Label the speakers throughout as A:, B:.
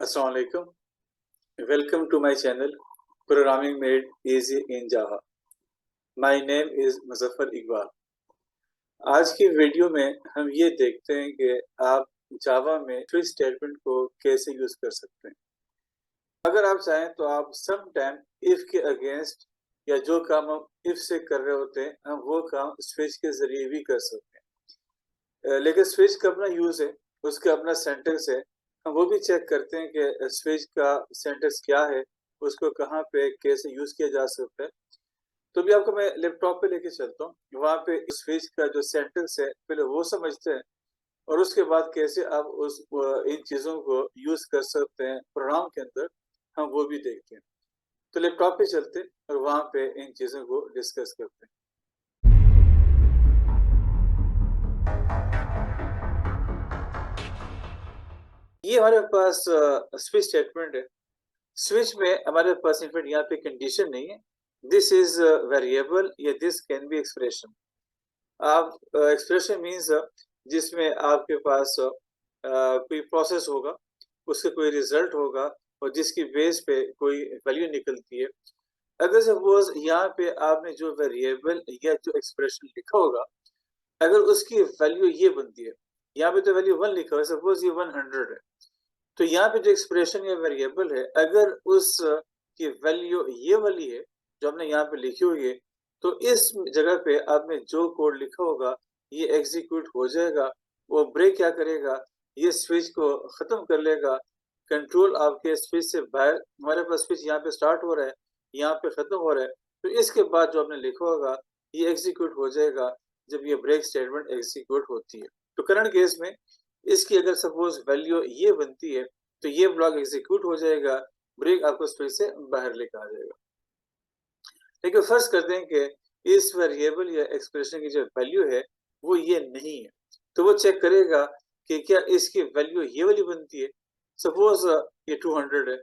A: Assalamu alaikum. Welcome to my channel Programming Made Easy in Java. My name is Muzaffar Iqbal. आज की video में हम ये देखते हैं कि आप जावा में स्विच स्टेटमेंट को कैसे यूज कर सकते हैं। अगर आप चाहें तो आप सम टाइम इफ के अगेंस्ट या जो काम हम इफ से कर रहे होते हैं हम वो काम स्विच के जरिए भी कर सकते हैं। लेकिन स्विच का अपना यूज है, उसका अपना सेंटेंस है। हम वो भी चेक करते हैं कि स्विच का सेंटेंस क्या है, उसको कहाँ पे कैसे यूज किया जा सकता है। तो भी आपको मैं लैपटॉप पे लेके चलता हूँ, वहाँ पे स्विच का जो सेंटेंस है पहले वो समझते हैं और उसके बाद कैसे आप इन चीजों को यूज कर सकते हैं प्रोग्राम के अंदर, हम वो भी देखते हैं। तो लैपटॉप पे चलते हैं और वहाँ पे इन चीजों को डिस्कस करते हैं। ये हमारे पास स्विच स्टेटमेंट है। स्विच में हमारे पास इनफैक्ट यहाँ पे कंडीशन नहीं है, दिस इज वेरिएबल या दिस कैन बी एक्सप्रेशन। आप एक्सप्रेशन मीन्स जिसमें आपके पास कोई प्रोसेस होगा, उसके कोई रिजल्ट होगा और जिसकी बेस पे कोई वैल्यू निकलती है। अगर सपोज यहाँ पे आपने जो वेरिएबल या जो एक्सप्रेशन लिखा होगा, अगर उसकी वैल्यू ये बनती है, यहाँ पे तो वैल्यू 1 लिखा हुआ है, सपोज ये 100 है, तो यहाँ पे जो एक्सप्रेशन या वेरिएबल है, अगर उस की वैल्यू ये वाली है जो हमने यहाँ पे लिखी हुई है, तो इस जगह पे आपने जो कोड लिखा होगा ये एग्जीक्यूट हो जाएगा। वो ब्रेक क्या करेगा, ये स्विच को खत्म कर लेगा। कंट्रोल आपके स्विच से बाहर, हमारे पास स्विच यहाँ पे स्टार्ट हो रहा है, यहाँ पे खत्म हो रहा है, तो इसके बाद जो आपने लिखा होगा ये एग्जीक्यूट हो जाएगा जब ये ब्रेक स्टेटमेंट एग्जीक्यूट होती है। तो करंट केस में इसकी अगर सपोज वैल्यू ये बनती है तो ये ब्लॉक एग्जीक्यूट हो जाएगा, ब्रेक आपको स्विच से बाहर लेकर आ जाएगा। लेकिन फर्स्ट करते हैं कि इस वेरिएबल या एक्सप्रेशन की जो वैल्यू है वो ये नहीं है, तो वो चेक करेगा कि क्या इसकी वैल्यू ये वाली बनती है। सपोज ये 200 है,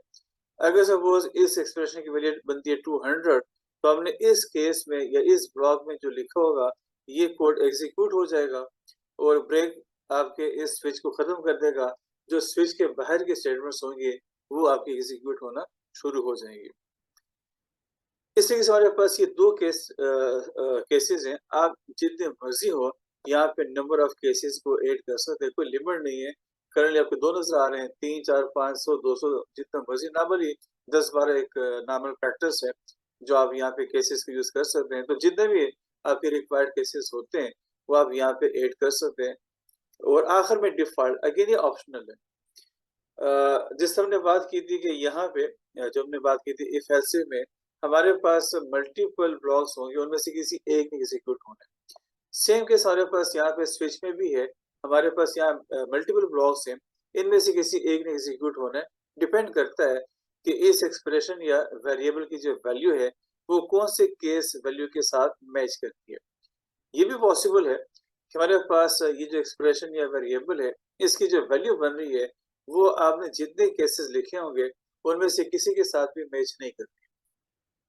A: अगर सपोज इस एक्सप्रेशन की वैल्यू बनती है 200, तो हमने इस केस में या इस ब्लॉक में जो लिखा होगा ये कोड एग्जीक्यूट हो जाएगा और ब्रेक आपके इस स्विच को खत्म कर देगा। जो स्विच के बाहर के स्टेटमेंट्स होंगे वो आपके एग्जीक्यूट होना शुरू हो जाएंगे। इस तरीके से हमारे पास ये दो केसेस हैं। आप जितने मर्जी हो यहाँ पे नंबर ऑफ केसेस को ऐड कर सकते हैं, कोई लिमिट नहीं है। करंटली आपको दो नजर आ रहे हैं, 3, 4, 500, 200, जितना मर्जी ना बनी 10-12 एक नॉर्मल फैक्टर्स है जो आप यहाँ पे केसेस को यूज कर सकते हैं। तो जितने भी आपके रिक्वायर्ड केसेस होते हैं वो आप यहाँ पे ऐड कर सकते हैं। और आखिर में डिफॉल्ट, अगेन ये ऑप्शनल है। जिस हमने बात की थी कि यहाँ पे जो हमने बात की थी इफ एल्से में हमारे पास मल्टीपल ब्लॉक्स होंगे, उनमें से किसी एक में एग्जीक्यूट होना है। सेम केस हमारे पास यहाँ पे स्विच में भी है, हमारे पास यहाँ मल्टीपल ब्लॉक्स हैं, इनमें से किसी एक ने एग्जीक्यूट होना है। डिपेंड करता है कि इस एक्सप्रेशन या वेरिएबल की जो वैल्यू है वो कौन से केस वैल्यू के साथ मैच करती है। ये भी पॉसिबल है कि हमारे पास ये जो एक्सप्रेशन या वेरिएबल है इसकी जो वैल्यू बन रही है वो आपने जितने केसेस लिखे होंगे उनमें से किसी के साथ भी मैच नहीं करती।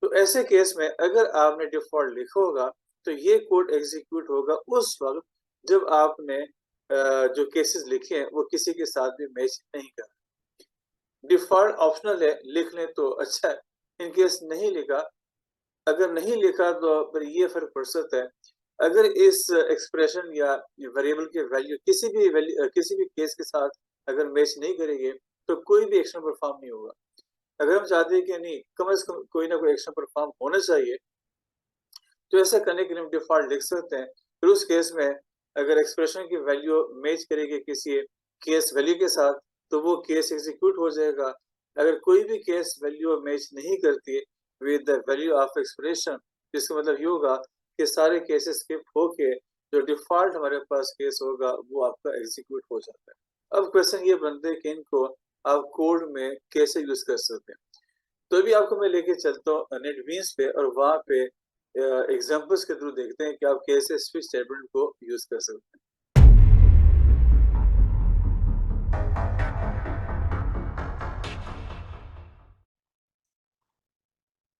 A: तो ऐसे केस में अगर आपने डिफॉल्ट लिखा होगा तो ये कोड एग्जीक्यूट होगा उस वक्त जब आपने जो केसेस लिखे हैं वो किसी के साथ भी मैच नहीं कर। डिफॉल्ट ऑप्शनल है, लिख लें तो अच्छा है, इन केस नहीं लिखा, अगर नहीं लिखा तो फिर ये फर्क पड़ सकता है। अगर इस एक्सप्रेशन या वेरिएबल की वैल्यू किसी भी केस के साथ अगर मैच नहीं करेंगे तो कोई भी एक्शन परफॉर्म नहीं होगा। अगर हम चाहते हैं कि नहीं कम से कम कोई ना कोई एक्शन परफॉर्म होना चाहिए, तो ऐसा करने के लिए हम डिफॉल्ट लिख सकते हैं। फिर उस केस में अगर एक्सप्रेशन की वैल्यू मैच करेगी किसी केस वैल्यू के साथ तो वो केस एग्जीक्यूट हो जाएगा। अगर कोई भी केस वैल्यू मैच नहीं करती with the value of expression, जिसका मतलब ये होगा कि सारे केसेस स्किप होके जो डिफॉल्ट हमारे पास केस होगा वो आपका एग्जीक्यूट हो जाता है। अब क्वेश्चन ये बनता है कि इनको आप कोड में कैसे यूज कर सकते हैं। तो अभी आपको मैं लेके चलता हूँ नेटबीन्स पे और वहाँ पे एग्जांपल्स के थ्रू देखते हैं कि आप कैसे स्विच स्टेटमेंट को यूज कर सकते हैं।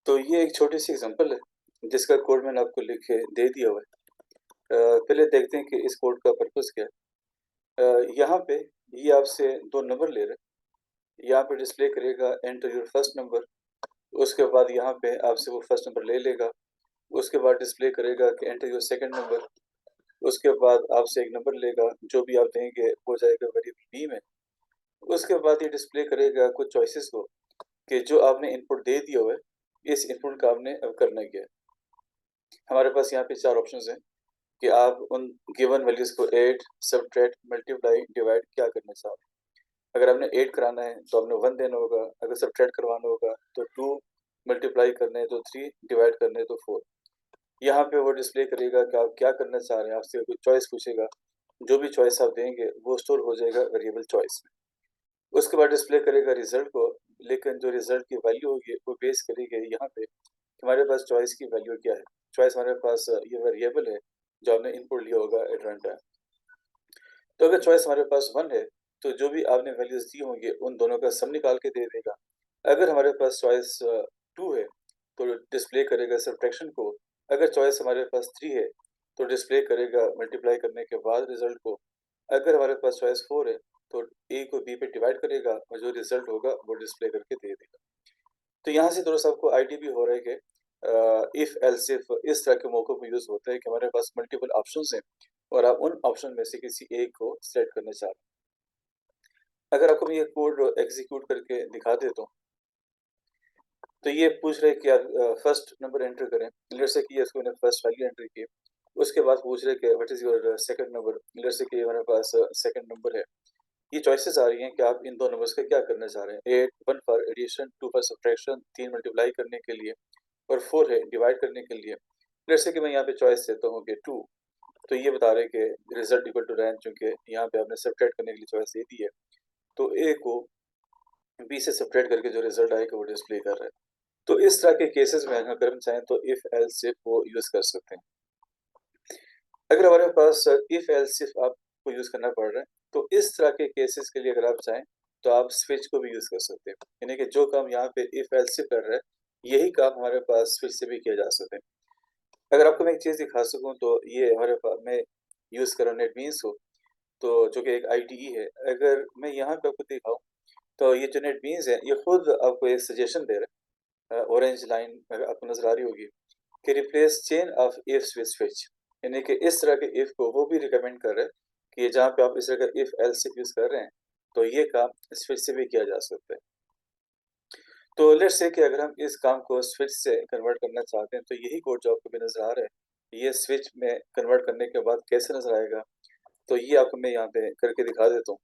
A: तो ये एक छोटी सी एग्जांपल है जिसका कोड मैंने आपको लिखे दे दिया हुआ है। पहले देखते हैं कि इस कोड का पर्पस क्या है। यहाँ पे ये आपसे दो नंबर ले रहे हैं यहाँ पे डिस्प्ले करेगा एंटर योर फर्स्ट नंबर। उसके बाद यहाँ पे आपसे वो फर्स्ट नंबर ले लेगा। उसके बाद डिस्प्ले करेगा कि एंटर योर सेकंड नंबर। उसके बाद आपसे एक नंबर लेगा, जो भी आप देंगे हो जाएगा वेरिएबल बी में। उसके बाद ये डिस्प्ले करेगा कुछ चॉइसेस को कि जो आपने इनपुट दे दिया हुआ है, इस इनपुट का आपने अब करना क्या है। हमारे पास यहाँ पे 4 ऑप्शंस हैं कि आप उन गिवन वैल्यूज को ऐड, सब्ट्रैक्ट, मल्टीप्लाई, डिवाइड क्या करना चाह रहे हैं। अगर आपने ऐड कराना है तो आपने 1 देना होगा, अगर सब्ट्रैक्ट करवाना होगा तो 2, मल्टीप्लाई करना है तो 3, डिवाइड करना है तो 4। यहाँ पे वो डिस्प्ले करेगा कि आप क्या करना चाह रहे हैं, आपसे कोई चॉइस पूछेगा। जो भी चॉइस आप देंगे वो स्टोर हो जाएगा वेरिएबल चॉइस में। उसके बाद डिस्प्ले करेगा रिजल्ट को, लेकिन जो रिजल्ट की वैल्यू होगी वो बेस करेगी यहाँ पे कि हमारे पास चॉइस की वैल्यू क्या है। चॉइस हमारे पास ये वेरिएबल है जो आपने इनपुट लिया होगा एट रन टाइम। तो अगर चॉइस हमारे पास 1 है तो जो भी आपने वैल्यूज दी होंगी उन दोनों का सम निकाल के दे देगा। अगर हमारे पास चॉइस 2 है तो डिस्प्ले करेगा सब्ट्रैक्शन को। अगर चॉइस हमारे पास 3 है तो डिस्प्ले करेगा मल्टीप्लाई करने के बाद रिजल्ट को। अगर हमारे पास चॉइस 4 है तो ए को बी पे डिवाइड करेगा और जो रिजल्ट होगा वो डिस्प्ले करके दे देगा। तो यहाँ से थोड़ा सा आपको आइडिया भी हो रहा है कि इफ एल्स इफ इस तरह के मौकों पर यूज होता है कि हमारे पास मल्टीपल ऑप्शंस हैं और आप उन ऑप्शन में से किसी एक को सेलेक्ट करना चाह रहे हैं। अगर आपको मैं ये कोड एग्जीक्यूट करके दिखा देता हूँ तो ये पूछ रहे कि आप फर्स्ट नंबर एंटर करें। लेट्स से कि इसको मैंने फर्स्ट वैल्यू एंटर की। उसके बाद पूछ रहे कि what is your second number. Let's say कि हमारे पास सेकंड नंबर है। ये चॉइसेस आ रही हैं कि आप इन दो नंबर्स का क्या करना चाह रहे हैं। 8 1 for addition, 2 for subtraction, 3 multiply करने के लिए और 4 है डिवाइड करने के लिए। लेट्स से कि मैं यहाँ पे चॉइस देता हूँ कि 2। तो ये बता रहे हैं कि रिजल्ट इक्वल टू रैंक, चूंकि यहाँ पे आपने सब्ट्रैक्ट करने के लिए चॉइस दे दी है तो ए को बी से सब्ट्रैक्ट करके जो रिजल्ट आएगा वो डिस्प्ले कर रहा है। तो इस तरह के केसेस में अगर हम चाहें तो इफ एल्स इफ को यूज कर सकते हैं। अगर हमारे पास इफ एल्स इफ आपको यूज करना पड़ रहा है तो इस तरह के केसेस के लिए अगर आप चाहें तो आप स्विच को भी यूज कर सकते हैं। यानी कि जो काम यहाँ पे इफ एल्स इफ कर रहा है यही काम हमारे पास स्विच से भी किया जा सकता है। अगर आपको मैं एक चीज दिखा सकूं तो ये हमारे पास मैं यूज कर रहा हूँ नेटबीन्स को, तो जो कि एक आईडीई है। अगर मैं यहाँ पे आपको दिखाऊं तो ये जो नेटबीन्स है ये खुद आपको एक सजेशन दे रहा है। ऑरेंज लाइन आपको नजर आ रही होगी कि replace chain of ifs with switch. यानी कि इस तरह के इफ को वो भी रिकमेंड कर रहे हैं कि जहाँ पे आप इस तरह का इफ एल्स इफ यूज कर रहे हैं तो ये काम स्विच से भी किया जा सकता है। तो लेट्स से कि अगर हम इस काम को स्विच से कन्वर्ट करना चाहते हैं तो यही कोड जो आपको भी नजर आ रहा है ये स्विच में कन्वर्ट करने के बाद कैसे नजर आएगा तो ये आपको मैं यहाँ पे करके दिखा देता हूँ।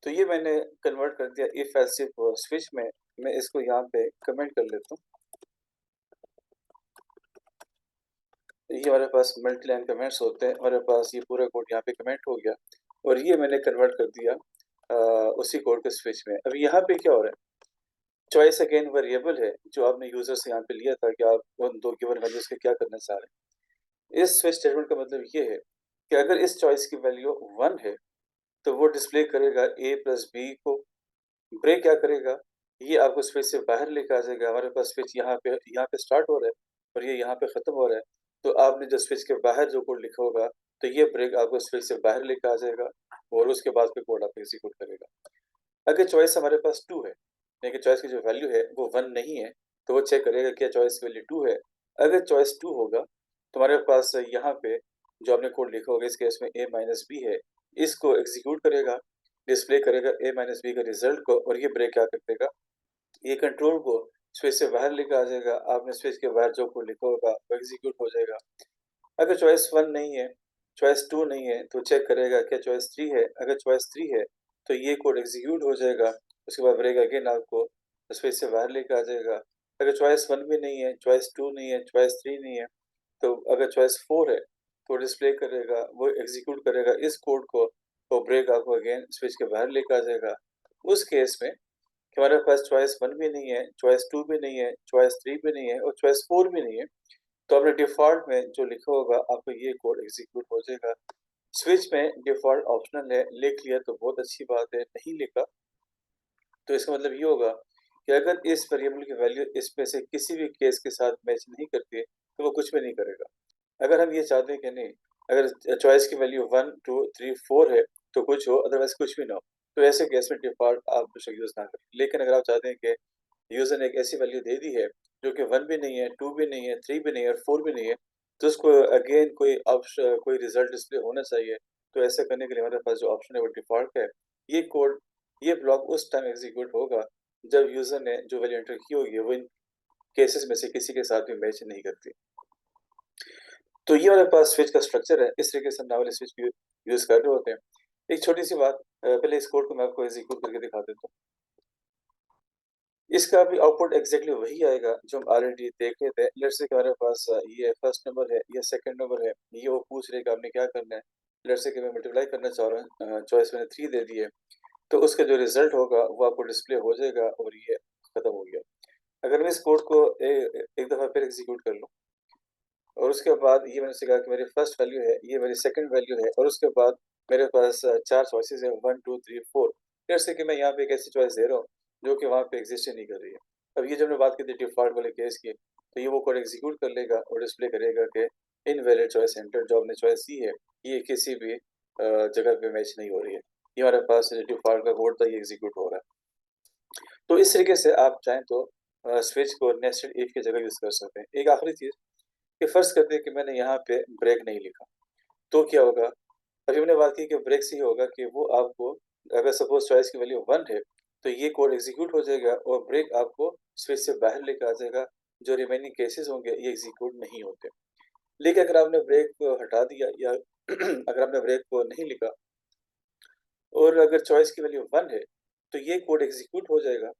A: तो ये मैंने कन्वर्ट कर दिया इफ एल्स इफ स्विच में। मैं इसको यहाँ पे कमेंट कर लेता हूँ। ये हमारे पास मल्टी लाइन कमेंट्स होते हैं। हमारे पास ये पूरा कोड यहाँ पे कमेंट हो गया और ये मैंने कन्वर्ट कर दिया उसी कोड के स्विच में। अब यहाँ पे क्या हो रहा है, चॉइस अगेन वेरिएबल है जो आपने यूजर से यहाँ पे लिया था कि आप उन दो गिवन वैल्यूज के क्या करना चाह रहे हैं। इस स्विच स्टेटमेंट का मतलब ये है कि अगर इस चॉइस की वैल्यू 1 है तो वो डिस्प्ले करेगा ए प्लस बी को। ब्रेक क्या करेगा, ये आपको स्विच से बाहर लेकर आ जाएगा। हमारे पास स्विच यहाँ पे स्टार्ट हो रहा है और ये यहाँ पे खत्म हो रहा है। तो आपने जो स्विच के बाहर जो कोड लिखा होगा तो ये ब्रेक आपको स्विच से बाहर लेकर आ जाएगा और उसके बाद फिर कोड आप एग्जीक्यूट करेगा। अगर चॉइस हमारे पास 2 है, यानी कि चॉइस की जो वैल्यू है वो 1 नहीं है, तो वो चेक करेगा क्या चॉइस की वैल्यू 2 है। अगर चॉइस 2 होगा तो हमारे पास यहाँ पे जो आपने कोड लिखा होगा, इस केस में a माइनस बी है, इसको एग्जीक्यूट करेगा, डिस्प्ले करेगा a माइनस बी का रिजल्ट को और ये ब्रेक क्या कर देगा, ये कंट्रोल को स्विच से बाहर लेकर आ जाएगा। आपने स्विच के बाहर जो कोड लिखा होगा वो एग्जीक्यूट हो जाएगा। अगर चॉइस 1 नहीं है, चॉइस 2 नहीं है, तो चेक करेगा क्या चॉइस 3 है। अगर चॉइस 3 है तो ये कोड एग्जीक्यूट हो जाएगा। उसके बाद ब्रेक अगेन आपको स्पेस से बाहर लेकर आ जाएगा। अगर चॉइस 1 भी नहीं है, चॉइस 2 नहीं है, चॉइस 3 नहीं है, तो अगर चॉइस 4 है, तो डिस्प्ले करेगा, वो एग्जीक्यूट करेगा इस कोड को, तो ब्रेक आपको अगेन स्विच के बाहर लेकर आ जाएगा। उस केस में कि हमारे पास चॉइस 1 भी नहीं है, चॉइस 2 भी नहीं है, चॉइस 3 भी नहीं है और चॉइस 4 भी नहीं है, तो आपने डिफ़ॉल्ट में जो लिखा होगा आपको ये कोड एग्जीक्यूट हो जाएगा। स्विच में डिफ़ॉल्ट ऑप्शनल है, लिख लिया तो बहुत अच्छी बात है, नहीं लिखा तो इसका मतलब ये होगा कि अगर इस वेरिएबल की वैल्यू इसमें से किसी भी केस के साथ मैच नहीं करती है, तो वो कुछ भी नहीं करेगा। अगर हम ये चाहते हैं कि नहीं, अगर चॉइस की वैल्यू 1, 2, 3, 4 है, तो कुछ हो, अदरवाइज़ कुछ भी ना हो। तो ऐसे केस में डिफ़ॉल्ट आप बेशक यूज़ ना करें। लेकिन अगर आप चाहते हैं कि यूज़र ने एक ऐसी वैल्यू दे दी है, जो कि 1 भी नहीं है, 2 भी नहीं है, 3 भी नहीं है और 4 भी नहीं है, तो उसको अगेन कोई रिज़ल्ट डिस्प्ले होना चाहिए। तो ऐसा करने के लिए हमारे पास जो ऑप्शन है वो डिफ़ॉल्ट है। ये कोड, ये ब्लॉक उस टाइम एग्ज़ीक्यूट होगा, जब यूज़र ने जो वैल्यू एंटर की होगी, वो इन केसेज़ में से किसी के साथ भी मैच नहीं करती। तो ये हमारे पास स्विच का स्ट्रक्चर है, इस तरीके से हम नॉर्मली स्विच यूज़ कर रहे होते हैं। एक छोटी-सी बात, पहले इस कोड को मैं आपको एग्ज़ीक्यूट करके दिखा देता हूँ। इसका भी आउटपुट एग्ज़ैक्टली वही आएगा जो हम ऑलरेडी देख रहे थे। लेट्स से कि हमारे पास ये फर्स्ट नंबर है, ये सेकंड नंबर है, ये वो पूछ रहे हैं कि आपने क्या करना है। लेट्स से कि मैं मल्टीप्लाई करना चाह रहा हूँ, चॉइस मैंने 3 दे दी है, तो उसका जो रिज़ल्ट होगा वो आपको डिस्प्ले हो जाएगा और ये खत्म हो गया। अगर मैं इस कोड को एक दफ़ा फिर एग्ज़ीक्यूट कर लूँ और उसके बाद ये मैंने सीखा कि मेरी फर्स्ट वैल्यू है, ये मेरी सेकंड वैल्यू है और उसके बाद मेरे पास 4 चॉइसेस हैं 1, 2, 3, 4। जैसे कि मैं यहाँ पे एक ऐसी चॉइस दे रहा हूँ, जो कि वहाँ पे एग्ज़िस्ट ही नहीं कर रही है। अब ये जब हमने बात की थी डिफ़ॉल्ट वाले केस की, तो ये वो कोड एग्ज़ीक्यूट कर लेगा और डिस्प्ले करेगा कि इनवैलिड चॉइस एंटर्ड, जो आपने चॉइस दी है, ये किसी भी जगह पे मैच नहीं हो रही है। ये हमारे पास डिफ़ॉल्ट का कोड था, ये एग्ज़ीक्यूट हो रहा है। तो इस तरीके से आप चाहें तो स्विच को नेस्टेड इफ की जगह यूज़ कर सकते हैं। एक आखिरी चीज़ कि फ़र्ज़ करते हैं कि मैंने यहाँ पे ब्रेक नहीं लिखा, तो क्या होगा? अभी हमने बात की कि ब्रेक से ये होगा कि वो आपको, अगर सपोज़ चॉइस की वैल्यू 1 है, तो ये कोड एग्ज़ीक्यूट हो जाएगा और ब्रेक आपको स्विच से बाहर लेकर आ जाएगा। जो रिमेनिंग केसेज़ होंगे ये एग्ज़ीक्यूट नहीं होते। लेकिन अगर आपने ब्रेक को हटा दिया या अगर आपने ब्रेक को नहीं लिखा और अगर चॉइस की वैल्यू 1 है, तो ये कोड एग्ज़ीक्यूट हो जाएगा।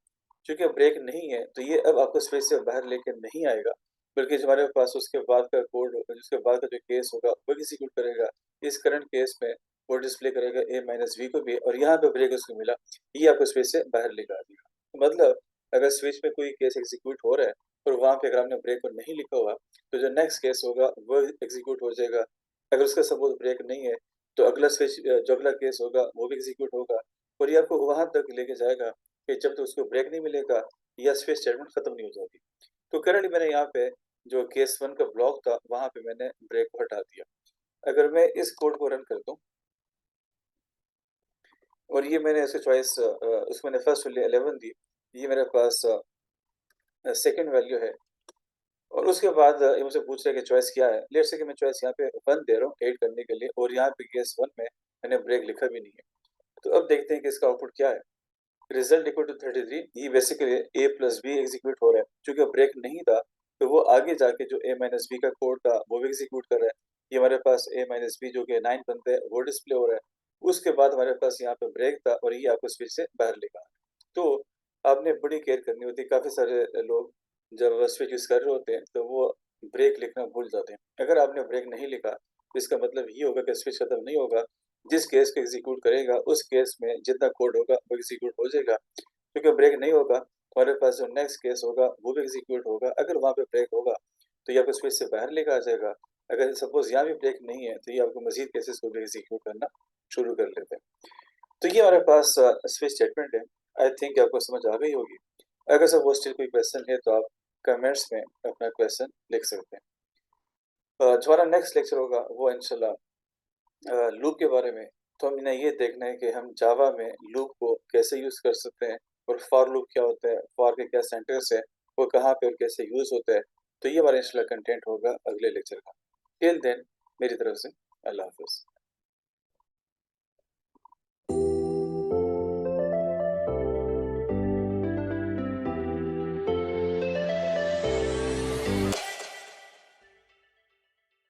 A: चूँकि ब्रेक नहीं है, तो ये अब आपको स्पेस से बाहर लेके नहीं आएगा, बल्कि जो हमारे पास उसके बाद का कोड होगा, उसके बाद का जो केस होगा, वो एग्ज़ीक्यूट करेगा। इस करंट केस में वो डिस्प्ले करेगा a माइनस v को भी और यहाँ पे ब्रेक उसको मिला, ये आपको स्पेस से बाहर लेकर आ देगा। मतलब अगर स्विच में कोई केस एग्ज़ीक्यूट हो रहा है और वहाँ पे अगर आपने ब्रेक को नहीं लिखा हुआ, तो जो नेक्स्ट केस होगा, वो एग्ज़ीक्यूट हो जाएगा। अगर उसका सपोज़ ब्रेक नहीं है, तो अगला स्विच जो अगला केस होगा, वो भी एग्ज़ीक्यूट होगा और ये आपको वहाँ तक लेके जाएगा कि जब तक उसको ब्रेक नहीं मिलेगा या स्विच स्टेटमेंट खत्म नहीं हो जाती। तो करंटली मैंने यहाँ पे जो केस 1 का ब्लॉक था, वहाँ पे मैंने ब्रेक को हटा दिया। अगर मैं इस कोड को रन करता हूँ और ये मैंने ऐसे चॉइस उसमें मैंने फर्स्ट वैल्यू 11 दी, ये मेरे पास सेकंड वैल्यू है और उसके बाद ये मुझसे पूछ रहा है कि चॉइस क्या है? लेट्स से कि मैं चॉइस यहाँ पे 1 दे रहा हूँ 8 करने के लिए और यहाँ पे केस 1 में मैंने ब्रेक लिखा भी नहीं है। तो अब देखते हैं कि इसका आउटपुट क्या है? रिजल्ट इक्वल टू 33, ये basically a plus B execute हो रहा है। चूंकि ब्रेक नहीं था, तो वो आगे जाके जो a माइनस बी का कोड था वो भी एग्जीक्यूट कर रहा है। ये हमारे पास a माइनस बी जो कि 9 बनते हैं वो डिस्प्ले हो रहा है। उसके बाद हमारे पास यहाँ पे ब्रेक था और ये आपको स्विच से बाहर लेगा। तो आपने बड़ी केयर करनी होती है। काफी सारे लोग जब स्विच यूज कर रहे होते हैं तो वो ब्रेक लिखना भूल जाते हैं। अगर आपने ब्रेक नहीं लिखा तो इसका मतलब ये होगा कि स्विच खत्म नहीं होगा। जिस केस को एग्जीक्यूट करेगा उस केस में जितना कोड होगा वो एग्जीक्यूट हो जाएगा। क्योंकि ब्रेक नहीं होगा, हमारे पास जो नेक्स्ट केस होगा वो भी एग्जीक्यूट होगा। अगर वहाँ पे ब्रेक होगा तो ये आपको स्विच से बाहर लेकर आ जाएगा। अगर सपोज यहाँ भी ब्रेक नहीं है तो ये आपको मजीद केसेस को भी एग्जीक्यूट करना शुरू कर लेते हैं। तो ये हमारे पास स्विच स्टेटमेंट है। आई थिंक आपको समझ आ गई होगी। अगर सपोज स्टिल कोई क्वेश्चन है तो आप कमेंट्स में अपना क्वेश्चन लिख सकते हैं। जो हमारा नेक्स्ट लेक्चर होगा वो इंशाल्लाह लूप के बारे में। तो हमें ये देखना है कि हम जावा में लूप को कैसे यूज़ कर सकते हैं और फॉर लूप क्या होता है, फॉर के क्या सिंटैक्स है, वो कहाँ पे और कैसे यूज़ होता है। तो ये हमारा इंशाल्लाह कंटेंट होगा अगले लेक्चर का। टिल देन मेरी तरफ से अल्लाह हाफ़िज़।